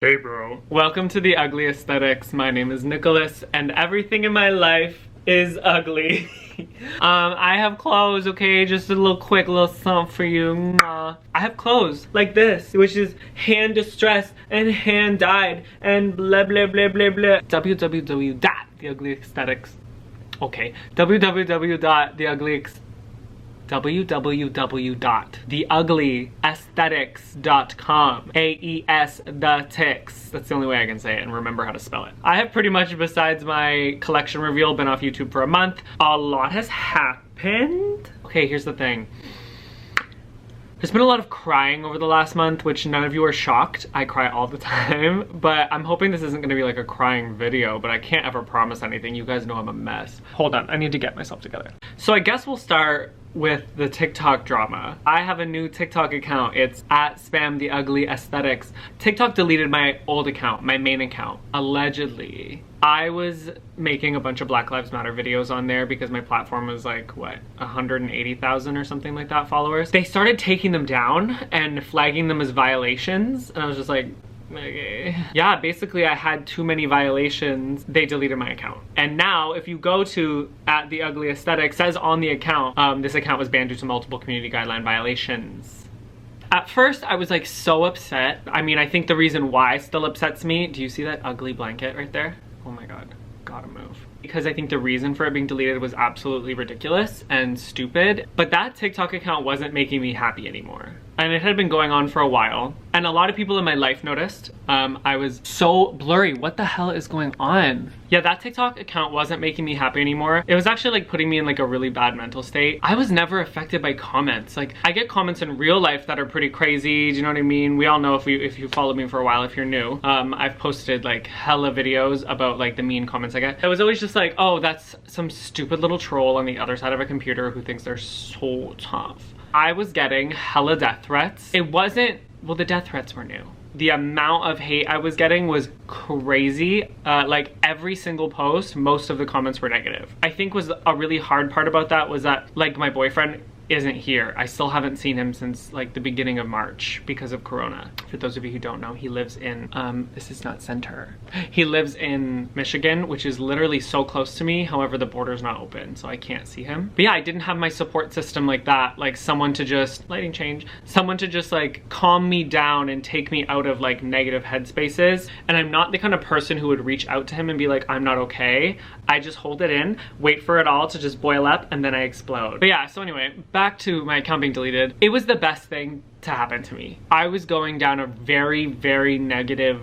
Hey bro. Welcome to the Ugly Aesthetics. My name is Nicholas and everything in my life is ugly. I have clothes, okay? Just a quick little something for you. Mwah. I have clothes like this, which is hand distressed and hand dyed and blah blah blah blah blah. www.theuglyesthetics. Okay. www.theuglyesthetics.com. AES the ticks. That's the only way I can say it and remember how to spell it. I have pretty much, besides my collection reveal, been off YouTube for a month. A lot has happened. Okay, here's the thing. There's been a lot of crying over the last month, which none of you are shocked. I cry all the time, but I'm hoping this isn't gonna be like a crying video, but I can't ever promise anything. You guys know I'm a mess. Hold on, I need to get myself together. So I guess we'll start with the TikTok drama. I have a new TikTok account. It's at Spam the Ugly Aesthetics. TikTok deleted my old account, my main account, allegedly. I was making a bunch of Black Lives Matter videos on there because my platform was like, what, 180,000 or something like that followers. They started taking them down and flagging them as violations, and I was just like, okay. Yeah, basically I had too many violations. They deleted my account. And now if you go to at the Ugly Aesthetic, says on the account, this account was banned due to multiple community guideline violations. At first I was like so upset. I mean, I think the reason why still upsets me, do you see that ugly blanket right there? Oh my God, gotta move. Because I think the reason for it being deleted was absolutely ridiculous and stupid. But that TikTok account wasn't making me happy anymore. And it had been going on for a while. And a lot of people in my life noticed I was so blurry. What the hell is going on? Yeah, that TikTok account wasn't making me happy anymore. It was actually like putting me in like a really bad mental state. I was never affected by comments. Like, I get comments in real life that are pretty crazy. Do you know what I mean? We all know if you follow me for a while, if you're new. I've posted like hella videos about like the mean comments I get. It was always just like, oh, that's some stupid little troll on the other side of a computer who thinks they're so tough. I was getting hella death threats. It wasn't, well, the death threats were new. The amount of hate I was getting was crazy. Like every single post, most of the comments were negative. I think was a really hard part about that was that like my boyfriend isn't here. I still haven't seen him since like the beginning of March because of Corona. For those of you who don't know, he lives in, this is not center. He lives in Michigan, which is literally so close to me. However, the border's not open, so I can't see him. But yeah, I didn't have my support system like that. Like someone to just, lighting change, someone to just like calm me down and take me out of like negative headspaces. And I'm not the kind of person who would reach out to him and be like, I'm not okay. I just hold it in, wait for it all to just boil up, and then I explode. But yeah, so anyway, back to my account being deleted. It was the best thing to happen to me. I was going down a very, very negative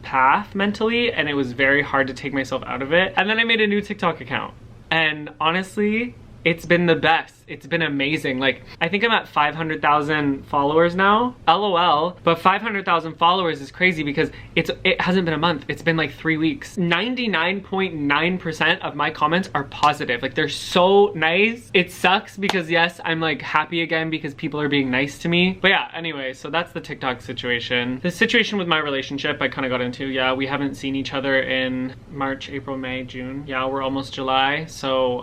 path mentally, and it was very hard to take myself out of it. And then I made a new TikTok account. And honestly, it's been the best. It's been amazing. Like, I think I'm at 500,000 followers now. LOL. But 500,000 followers is crazy because it hasn't been a month. It's been like 3 weeks. 99.9% of my comments are positive. Like, they're so nice. It sucks because yes, I'm like happy again because people are being nice to me. But yeah, anyway, so that's the TikTok situation. The situation with my relationship I kind of got into. Yeah, we haven't seen each other in March, April, May, June. Yeah, we're almost July. So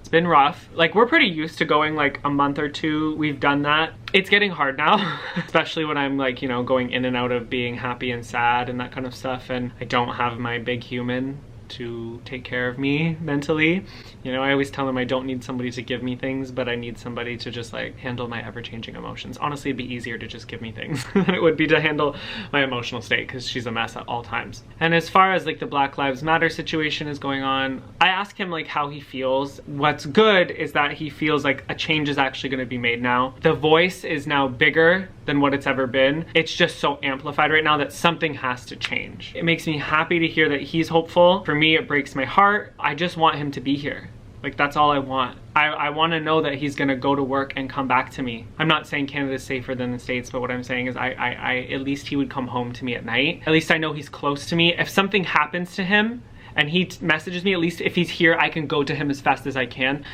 it's been rough. Like, we're pretty used to going like a month or two. We've done that. It's getting hard now, especially when I'm like, you know, going in and out of being happy and sad and that kind of stuff, and I don't have my big human to take care of me mentally. You know, I always tell them I don't need somebody to give me things, but I need somebody to just like handle my ever-changing emotions. Honestly, it'd be easier to just give me things than it would be to handle my emotional state because she's a mess at all times. And as far as like the Black Lives Matter situation is going on, I ask him like how he feels. What's good is that he feels like a change is actually going to be made now. The voice is now bigger than what it's ever been. It's just so amplified right now that something has to change. It makes me happy to hear that he's hopeful. For me, it breaks my heart. I just want him to be here. Like, that's all I want. I want to know that he's gonna go to work and come back to me. I'm not saying Canada's safer than the States, but what I'm saying is I at least he would come home to me at night. At least I know he's close to me. If something happens to him and he messages me, at least if he's here, I can go to him as fast as I can.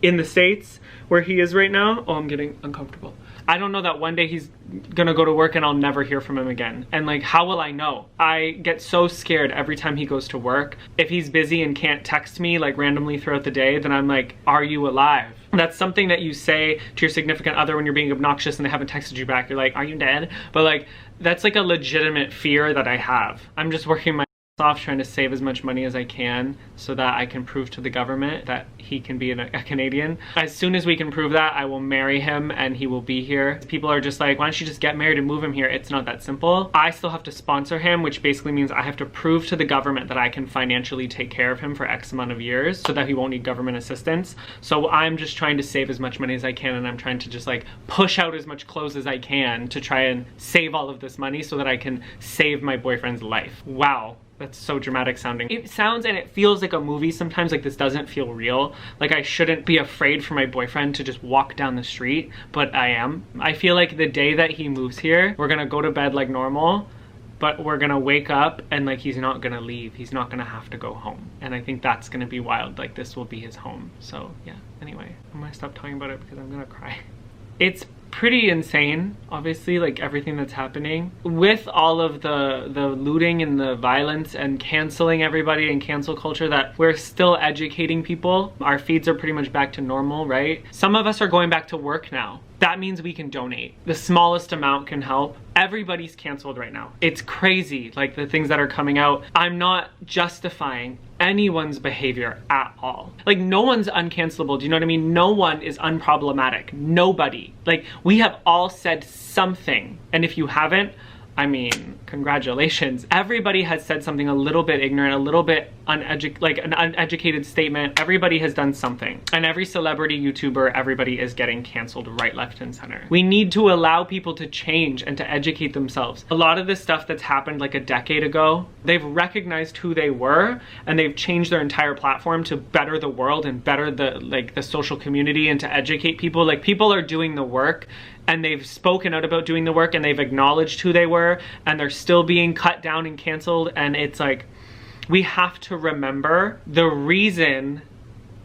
In the States, where he is right now, oh, I'm getting uncomfortable. I don't know that one day he's gonna go to work and I'll never hear from him again. And like, how will I know? I get so scared every time he goes to work. If he's busy and can't text me like randomly throughout the day, then I'm like, are you alive? That's something that you say to your significant other when you're being obnoxious and they haven't texted you back. You're like, are you dead? But like, that's like a legitimate fear that I have. I'm just working my off trying to save as much money as I can so that I can prove to the government that he can be a Canadian. As soon as we can prove that, I will marry him and he will be here. People are just like, why don't you just get married and move him here? It's not that simple. I still have to sponsor him, which basically means I have to prove to the government that I can financially take care of him for X amount of years so that he won't need government assistance. So I'm just trying to save as much money as I can, and I'm trying to just like push out as much clothes as I can to try and save all of this money so that I can save my boyfriend's life. Wow. That's so dramatic sounding. It sounds and it feels like a movie sometimes, like this doesn't feel real. Like I shouldn't be afraid for my boyfriend to just walk down the street, but I am. I feel like the day that he moves here, we're gonna go to bed like normal, but we're gonna wake up and like he's not gonna leave. He's not gonna have to go home. And I think that's gonna be wild. Like this will be his home. So yeah, anyway, I'm gonna stop talking about it because I'm gonna cry. It's pretty insane, obviously, like everything that's happening with all of the looting and the violence and canceling everybody and cancel culture, that we're still educating people. Our feeds are pretty much back to normal, right? Some of us are going back to work now. That means we can donate. The smallest amount can help. Everybody's canceled right now. It's crazy, like the things that are coming out. I'm not justifying anyone's behavior at all. Like no one's uncancelable, do you know what I mean? No one is unproblematic, nobody. Like we have all said something, and if you haven't, I mean, congratulations. Everybody has said something a little bit ignorant, a little bit like an uneducated statement. Everybody has done something. And every celebrity, YouTuber, everybody is getting canceled right, left, and center. We need to allow people to change and to educate themselves. A lot of this stuff that's happened like a decade ago, they've recognized who they were and they've changed their entire platform to better the world and better the social community and to educate people. Like people are doing the work, and they've spoken out about doing the work, and they've acknowledged who they were, and they're still being cut down and canceled. And it's like, we have to remember the reason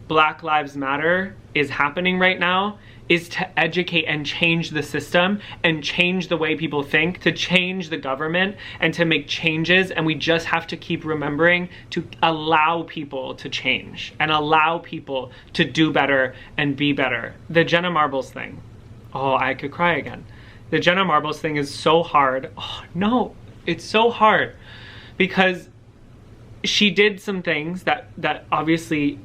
Black Lives Matter is happening right now is to educate and change the system and change the way people think, to change the government and to make changes. And we just have to keep remembering to allow people to change and allow people to do better and be better. The Jenna Marbles thing. Oh, I could cry again. The Jenna Marbles thing is so hard. Oh, no, it's so hard because she did some things that obviously,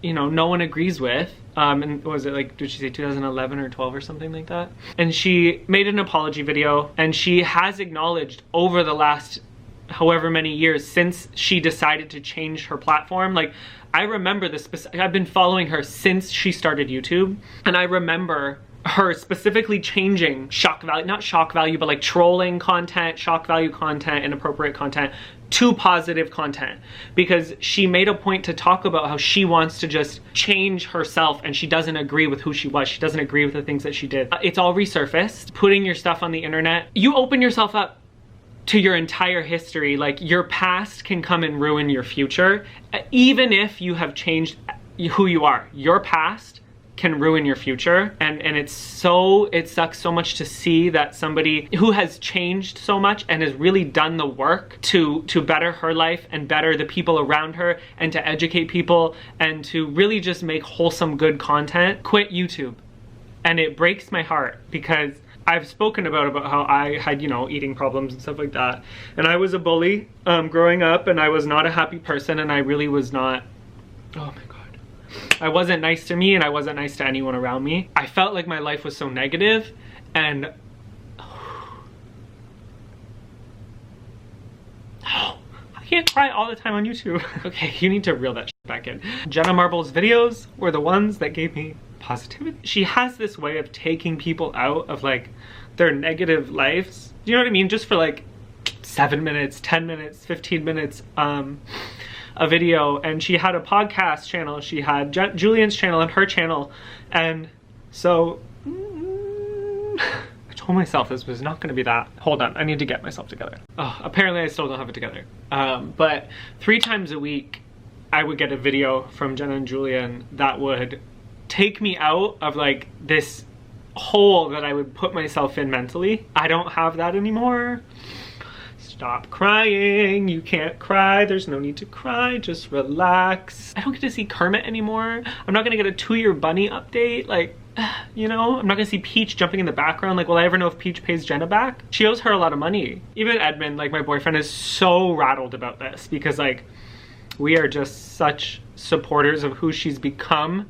you know, no one agrees with. And was it like, did she say 2011 or 12 or something like that? And she made an apology video, and she has acknowledged over the last however many years since she decided to change her platform. Like, I remember this, I've been following her since she started YouTube, and I remember her specifically changing shock value, not shock value, but like trolling content, shock value content, inappropriate content to positive content, because she made a point to talk about how she wants to just change herself and she doesn't agree with who she was. She doesn't agree with the things that she did. It's all resurfaced. Putting your stuff on the internet, you open yourself up to your entire history. Like your past can come and ruin your future. Even if you have changed who you are, your past can ruin your future. And it sucks so much to see that somebody who has changed so much and has really done the work to better her life and better the people around her and to educate people and to really just make wholesome, good content, quit YouTube. And it breaks my heart because I've spoken about how I had, you know, eating problems and stuff like that. And I was a bully growing up, and I was not a happy person, and I really was not, oh my God. I wasn't nice to me, and I wasn't nice to anyone around me. I felt like my life was so negative, and I can't cry all the time on YouTube. Okay, you need to reel that shit back in. Jenna Marbles' videos were the ones that gave me positivity. She has this way of taking people out of like their negative lives. You know what I mean? Just for like 7 minutes, 10 minutes, 15 minutes, a video. And she had a podcast channel. She had Julian's channel and her channel. And so I told myself this was not going to be that. Hold on, I need to get myself together. Oh, apparently I still don't have it together. But 3 times a week, I would get a video from Jenna and Julian that would take me out of like this hole that I would put myself in mentally. I don't have that anymore. It's Stop crying. You can't cry. There's no need to cry. Just relax. I don't get to see Kermit anymore. I'm not gonna get a 2-year bunny update. Like, you know, I'm not gonna see Peach jumping in the background. Like, will I ever know if Peach pays Jenna back? She owes her a lot of money. Even Edmund, like my boyfriend, is so rattled about this because like we are just such supporters of who she's become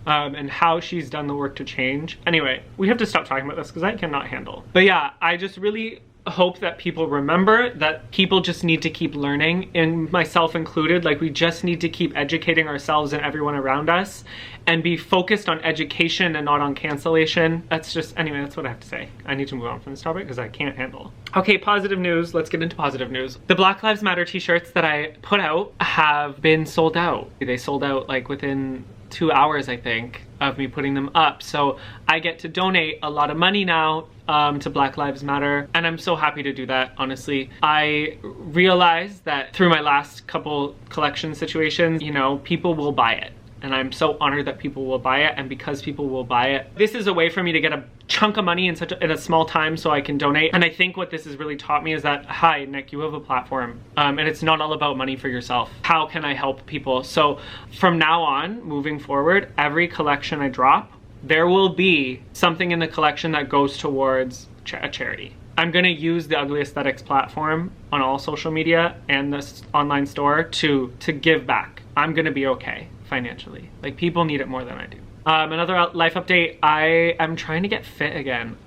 and how she's done the work to change. Anyway, we have to stop talking about this because I cannot handle. But yeah, I just really hope that people remember that people just need to keep learning, and myself included. Like, we just need to keep educating ourselves and everyone around us and be focused on education and not on cancellation. That's just, anyway, that's what I have to say. I need to move on from this topic because I can't handle. Okay, positive news. Let's get into positive news. The Black Lives Matter t-shirts that I put out have been sold out. They sold out like within 2 hours, I think, of me putting them up. So I get to donate a lot of money now to Black Lives Matter, and I'm so happy to do that, honestly. I realized that through my last couple collection situations, you know, people will buy it. And I'm so honored that people will buy it, and because people will buy it, this is a way for me to get a chunk of money in in a small time so I can donate. And I think what this has really taught me is that, hi, Nick, you have a platform, and it's not all about money for yourself. How can I help people? So from now on, moving forward, every collection I drop, there will be something in the collection that goes towards a charity. I'm gonna use the Ugly Aesthetics platform on all social media and this online store to give back. I'm gonna be okay financially. Like, people need it more than I do. Another life update, I am trying to get fit again.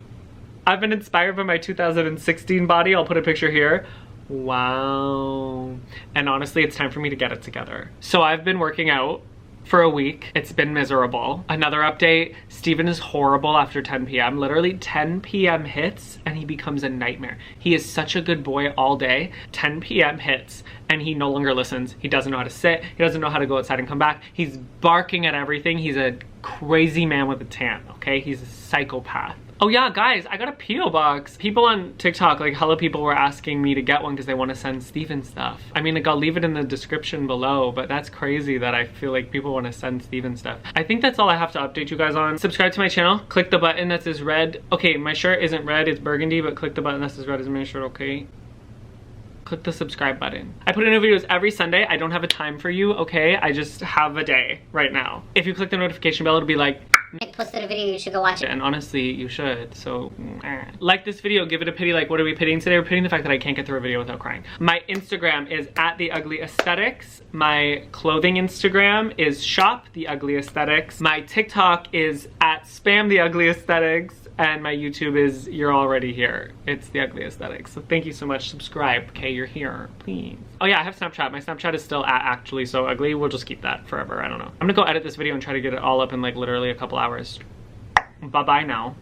I've been inspired by my 2016 body. I'll put a picture here. Wow. And honestly, it's time for me to get it together. So I've been working out for a week. It's been miserable. Another update, Steven is horrible after 10 p.m. Literally 10 p.m. hits and he becomes a nightmare. He is such a good boy all day. 10 p.m. hits and he no longer listens. He doesn't know how to sit. He doesn't know how to go outside and come back. He's barking at everything. He's a crazy man with a tan, okay? He's a psychopath. Oh yeah, guys, I got a P.O. box. People on TikTok, like hella people were asking me to get one because they want to send Steven stuff. I mean, like, I'll leave it in the description below, but that's crazy that I feel like people want to send Steven stuff. I think that's all I have to update you guys on. Subscribe to my channel. Click the button that says red. Okay, my shirt isn't red, it's burgundy, but click the button that says red is my shirt, okay? Click the subscribe button. I put in new videos every Sunday. I don't have a time for you, okay? I just have a day right now. If you click the notification bell, it'll be like, Nick posted a video, you should go watch it. And honestly, you should, so like this video, give it a pity. Like, what are we pitying today? We're pitying the fact that I can't get through a video without crying. My Instagram is @theuglyesthetics. My clothing Instagram is shop_theuglyesthetics. My TikTok is @spamtheuglyesthetics. And my YouTube is You're Already Here. It's The Ugly Aesthetics. So thank you so much. Subscribe, okay? You're here, please. Oh yeah, I have Snapchat. My Snapchat is still @actuallysougly. We'll just keep that forever. I don't know. I'm gonna go edit this video and try to get it all up in like literally a couple hours. Bye-bye now.